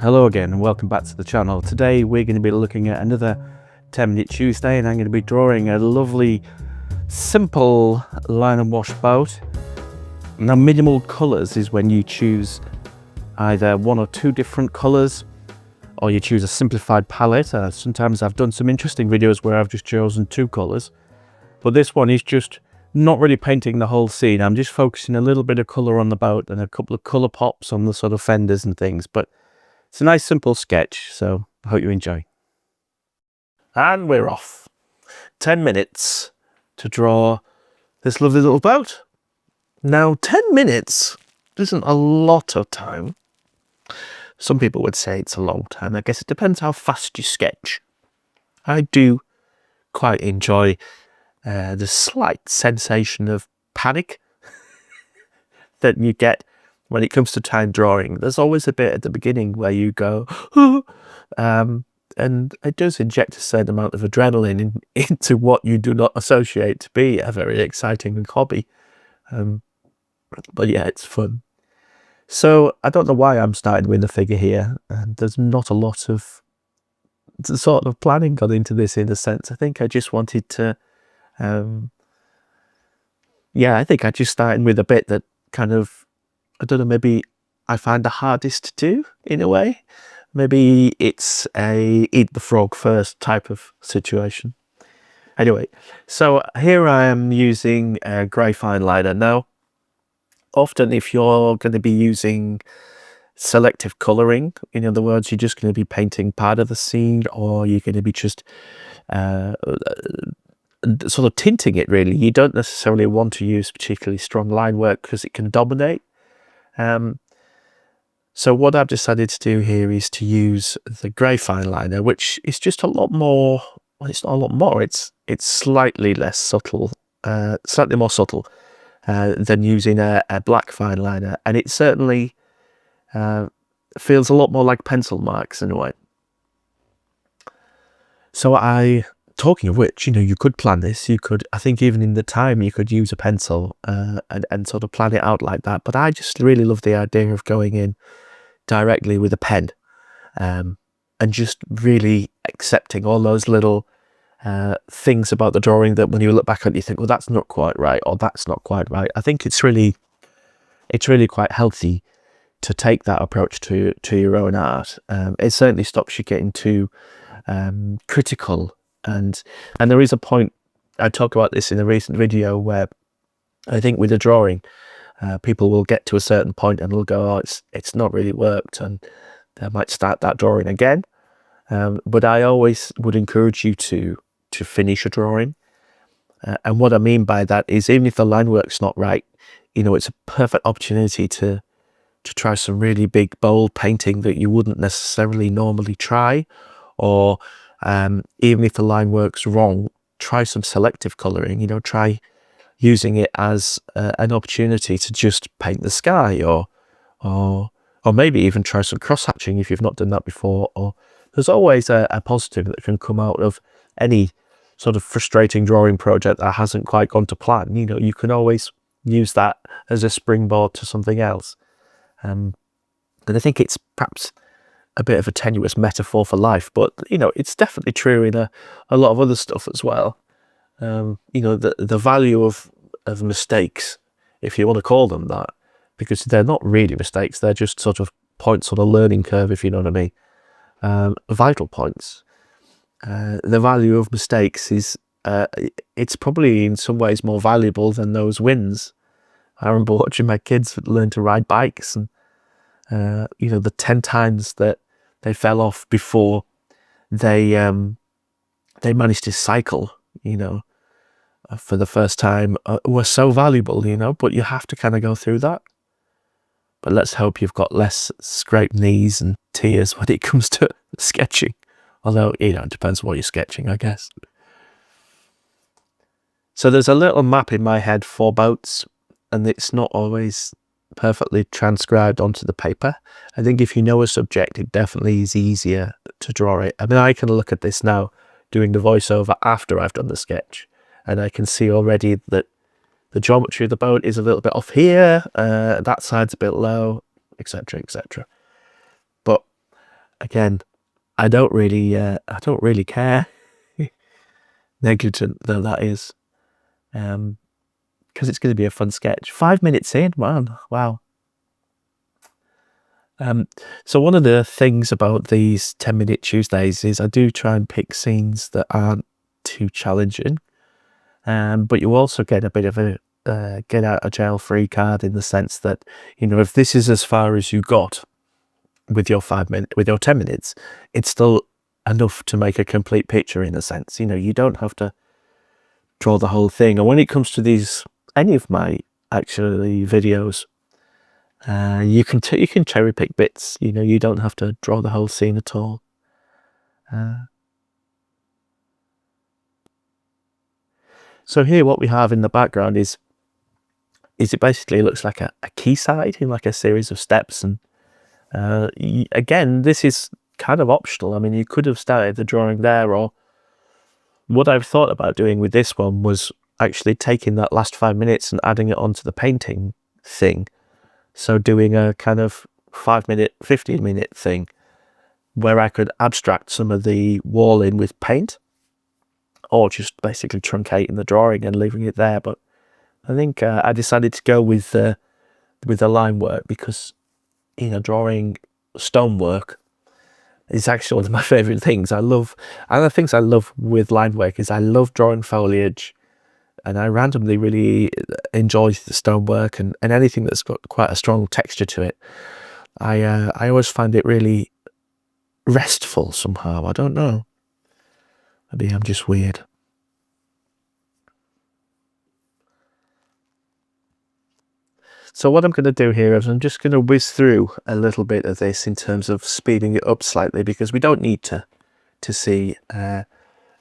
Hello again and welcome back to the channel. Today we're going to be looking at another 10-minute Tuesday, and I'm going to be drawing a lovely simple line and wash boat. Now, minimal colours is when you choose either one or two different colours, or you choose a simplified palette. Sometimes I've done some interesting videos where I've just chosen two colours, but this one is just not really painting the whole scene. I'm just focusing a little bit of colour on the boat and a couple of colour pops on the sort of fenders and things, but it's a nice simple sketch, so I hope you enjoy. And we're off. 10 minutes to draw this lovely little boat. Now, 10 minutes isn't a lot of time. Some people would say it's a long time. I guess it depends how fast you sketch. I do quite enjoy the slight sensation of panic that you get when it comes to time drawing. There's always a bit at the beginning where you go, and it does inject a certain amount of adrenaline into what you do not associate to be a very exciting hobby. But yeah, it's fun. So I don't know why I'm starting with the figure here, and there's not a lot of sort of planning gone into this in a sense. I think I just wanted to, I think I just started with a bit that kind of, I don't know, maybe I find the hardest to do in a way. Maybe it's a eat the frog first type of situation. Anyway, so here I am using a grey fineliner. Now, often if you're going to be using selective colouring, in other words, you're just going to be painting part of the scene, or you're going to be just sort of tinting it really. You don't necessarily want to use particularly strong line work because it can dominate. So what I've decided to do here is to use the grey fineliner, which is just a lot more, well, it's not a lot more, it's slightly less subtle, slightly more subtle than using a black fineliner, and it certainly feels a lot more like pencil marks in a way. So talking of which, you could plan this, you could, I think even in the time, you could use a pencil and sort of plan it out like that. But I just really love the idea of going in directly with a pen and just really accepting all those little things about the drawing that when you look back on it, you think, well, that's not quite right, or that's not quite right. I think it's really quite healthy to take that approach to your own art. It certainly stops you getting too critical. And there is a point, I talk about this in a recent video, where I think with a drawing, people will get to a certain point and they'll go, oh, it's not really worked, and they might start that drawing again. But I always would encourage you to finish a drawing. And what I mean by that is, even if the line work's not right, it's a perfect opportunity to try some really big, bold painting that you wouldn't necessarily normally try. Or even if the line works wrong, try some selective colouring, try using it as an opportunity to just paint the sky, or maybe even try some cross-hatching if you've not done that before. Or there's always a positive that can come out of any sort of frustrating drawing project that hasn't quite gone to plan. You can always use that as a springboard to something else. And I think it's perhaps a bit of a tenuous metaphor for life, but it's definitely true in a lot of other stuff as well. The value of mistakes, if you want to call them that, because they're not really mistakes, they're just sort of points on a learning curve, if you know what I mean. Vital points. The value of mistakes is it's probably in some ways more valuable than those wins. I remember watching my kids learn to ride bikes, and the 10 times that they fell off before they managed to cycle, for the first time, were so valuable, but you have to kind of go through that. But let's hope you've got less scraped knees and tears when it comes to sketching. Although, it depends what you're sketching, I guess. So there's a little map in my head for boats, and it's not always perfectly transcribed onto the paper. I think if you know a subject, it definitely is easier to draw it. I mean, I can look at this now, doing the voiceover after I've done the sketch, and I can see already that the geometry of the boat is a little bit off here, that side's a bit low, etc., etc. But again, I don't really care. Negligent though that is, because it's going to be a fun sketch. 5 minutes in, man, wow. So one of the things about these 10-minute Tuesdays is I do try and pick scenes that aren't too challenging, but you also get a bit of a get out of jail free card, in the sense that, you know, if this is as far as you got with your 10 minutes, it's still enough to make a complete picture, in a sense. You know, you don't have to draw the whole thing. And when it comes to any of my actually videos, you can cherry pick bits. You know, you don't have to draw the whole scene at all. So here, what we have in the background is it basically looks like a quayside in like a series of steps. And again, this is kind of optional. I mean, you could have started the drawing there, or what I've thought about doing with this one was actually taking that last 5 minutes and adding it onto the painting thing. So doing a kind of 5-minute, 15-minute thing where I could abstract some of the wall in with paint, or just basically truncating the drawing and leaving it there. But I think I decided to go with the line work, because, you know, drawing stonework is actually one of my favourite things. And the things I love with line work is I love drawing foliage, and I randomly really enjoy the stonework and anything that's got quite a strong texture to it. I always find it really restful somehow. I don't know. Maybe I'm just weird. So what I'm going to do here is I'm just going to whiz through a little bit of this in terms of speeding it up slightly, because we don't need to see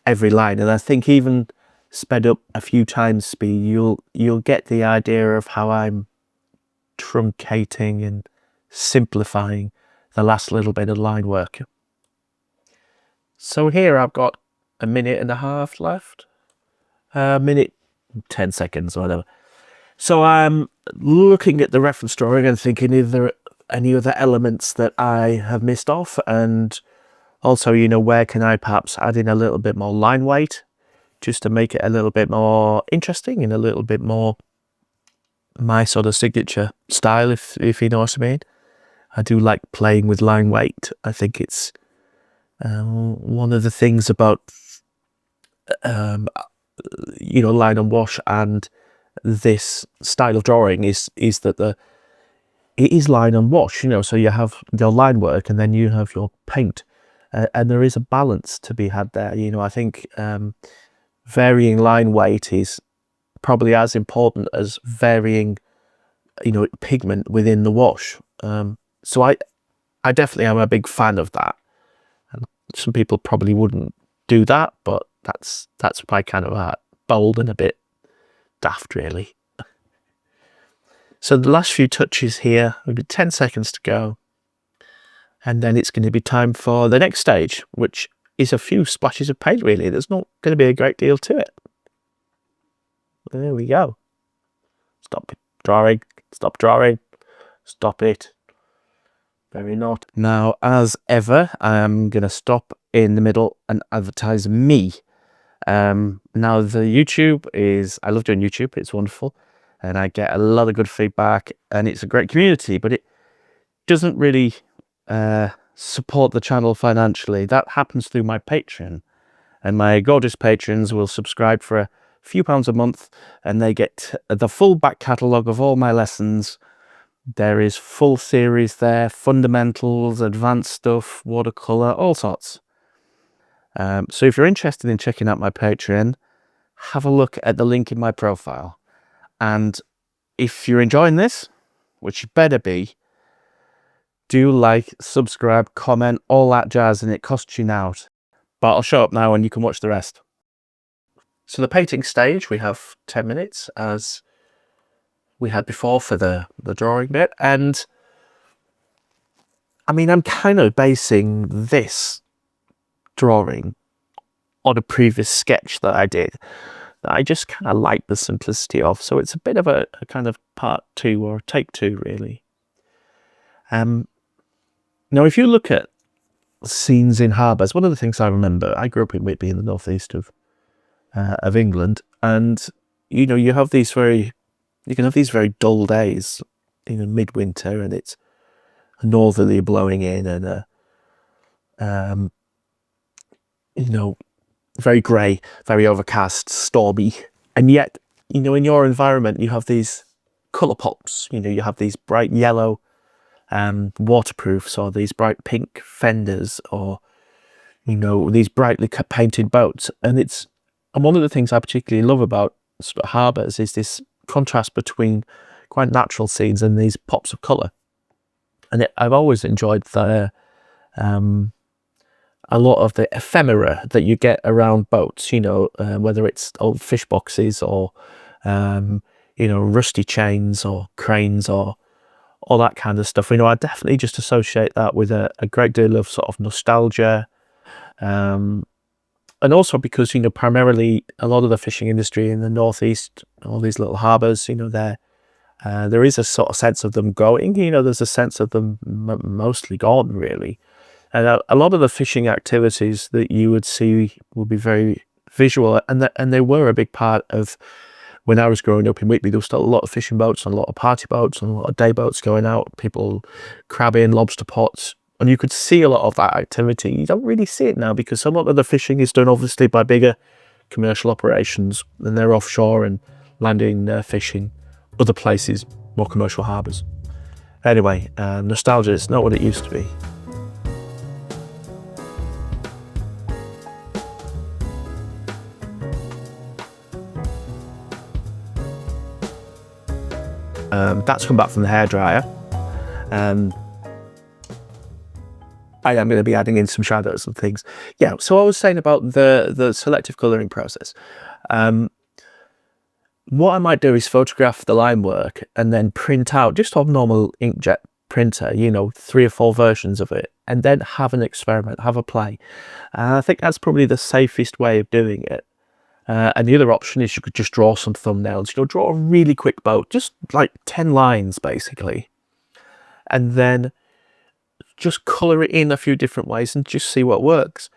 every line. And I think even sped up a few times speed, you'll get the idea of how I'm truncating and simplifying the last little bit of line work. So here I've got 1.5 minutes left, minute 10 seconds or whatever. So I'm looking at the reference drawing and thinking, is there any other elements that I have missed off? And also, you know, where can I perhaps add in a little bit more line weight, just to make it a little bit more interesting and a little bit more my sort of signature style, if you know what I mean. I do like playing with line weight. I think it's one of the things about you know, line and wash and this style of drawing is that it is line and wash, you know. So you have your line work and then you have your paint, and there is a balance to be had there. You know, I think varying line weight is probably as important as varying, you know, pigment within the wash. So I definitely am a big fan of that. And some people probably wouldn't do that, but that's my kind of art. Bold and a bit daft, really. So the last few touches here, maybe 10 seconds to go. And then it's going to be time for the next stage, which is a few splashes of paint, really. There's not going to be a great deal to it. There we go. Stop drawing. Stop drawing. Stop it. Very naughty. Now, as ever, I'm going to stop in the middle and advertise me. Now, the YouTube is, I love doing YouTube. It's wonderful. And I get a lot of good feedback, and it's a great community, but it doesn't really support the channel financially. That happens through my Patreon, and my gorgeous patrons will subscribe for a few pounds a month, and they get the full back catalogue of all my lessons. There is full series there, fundamentals, advanced stuff, watercolor, all sorts. So if you're interested in checking out my Patreon, have a look at the link in my profile. And if you're enjoying this, which you better be, do like, subscribe, comment, all that jazz, and it costs you nought. But I'll show up now and you can watch the rest. So the painting stage, we have 10 minutes as we had before for the drawing bit. And I mean, I'm kind of basing this drawing on a previous sketch that I did that I just kind of like the simplicity of. So it's a bit of a kind of part 2 or take 2, really. Now, if you look at scenes in harbours. One of the things I remember, I grew up in Whitby in the northeast of England, and you know, you can have these very dull days, you know, midwinter, and it's northerly blowing in, and you know, very grey, very overcast, stormy, and yet, you know, in your environment you have these colour pops. You know, you have these bright yellow waterproofs, or these bright pink fenders, or you know, these brightly painted boats. And one of the things I particularly love about sort of harbours is this contrast between quite natural scenes and these pops of colour. And I've always enjoyed a lot of the ephemera that you get around boats, you know, whether it's old fish boxes, or you know, rusty chains or cranes, or all that kind of stuff. You know, I definitely just associate that with a great deal of sort of nostalgia, and also because, you know, primarily a lot of the fishing industry in the northeast, all these little harbours, you know, there is a sort of sense of them going. You know, there's a sense of them mostly gone, really. And a lot of the fishing activities that you would see would be very visual, and they were a big part of when I was growing up in Whitby. There was still a lot of fishing boats, and a lot of party boats, and a lot of day boats going out, people crabbing, lobster pots, and you could see a lot of that activity. You don't really see it now, because a lot of the fishing is done obviously by bigger commercial operations, and they're offshore and landing fishing other places, more commercial harbours. Anyway, nostalgia is not what it used to be. That's come back from the hairdryer. I am going to be adding in some shadows and things. Yeah, so I was saying about the selective colouring process. What I might do is photograph the line work and then print out, just on normal inkjet printer, you know, 3 or 4 versions of it, and then have an experiment, have a play. I think that's probably the safest way of doing it. And the other option is you could just draw some thumbnails. You know, draw a really quick boat, just like 10 lines basically, and then just colour it in a few different ways and just see what works.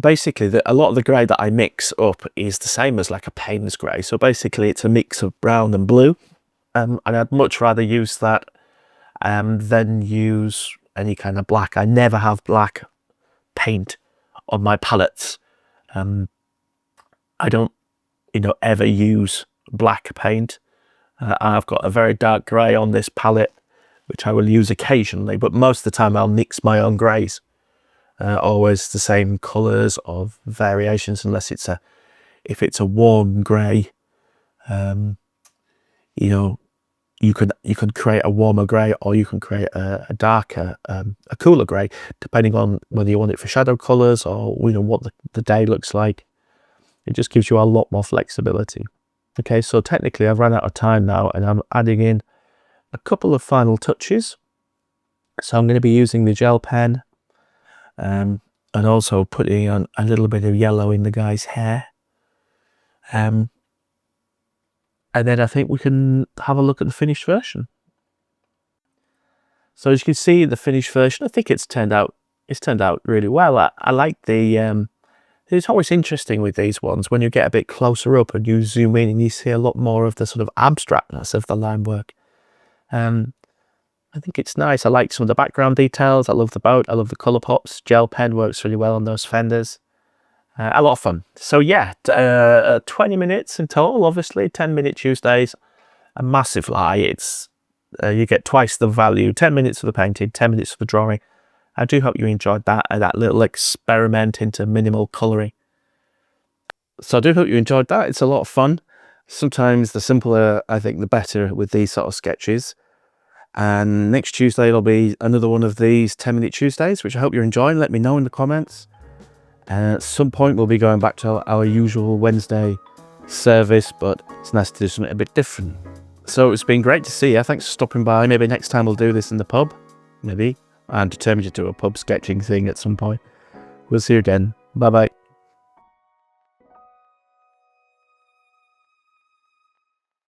Basically, a lot of the grey that I mix up is the same as like a Payne's grey. So basically it's a mix of brown and blue, and I'd much rather use that than use any kind of black. I never have black paint on my palettes. I don't, you know, ever use black paint. I've got a very dark grey on this palette, which I will use occasionally, but most of the time I'll mix my own greys. Always the same colours or variations, unless if it's a warm grey, you know, you can create a warmer grey, or you can create a darker, a cooler grey, depending on whether you want it for shadow colours, or you know, what the day looks like. It just gives you a lot more flexibility. Okay, so technically I've run out of time now, and I'm adding in a couple of final touches. So I'm going to be using the gel pen, and also putting on a little bit of yellow in the guy's hair. And then I think we can have a look at the finished version. So as you can see, the finished version, I think it's turned out really well. I like the it's always interesting with these ones when you get a bit closer up and you zoom in and you see a lot more of the sort of abstractness of the line work. I think it's nice. I like some of the background details. I love the boat. I love the colour pops. Gel pen works really well on those fenders. A lot of fun. So yeah, 20 minutes in total, obviously. 10-minute Tuesdays. A massive lie. It's you get twice the value. 10 minutes for the painting, 10 minutes for the drawing. I do hope you enjoyed that little experiment into minimal colouring. So I do hope you enjoyed that. It's a lot of fun. Sometimes the simpler, I think, the better with these sort of sketches. And next Tuesday will be another one of these 10-minute Tuesdays, which I hope you're enjoying. Let me know in the comments. And at some point we'll be going back to our usual Wednesday service, but it's nice to do something a bit different. So it's been great to see you. Thanks for stopping by. Maybe next time we'll do this in the pub. Maybe. I'm determined to do a pub sketching thing at some point. We'll see you again. Bye bye.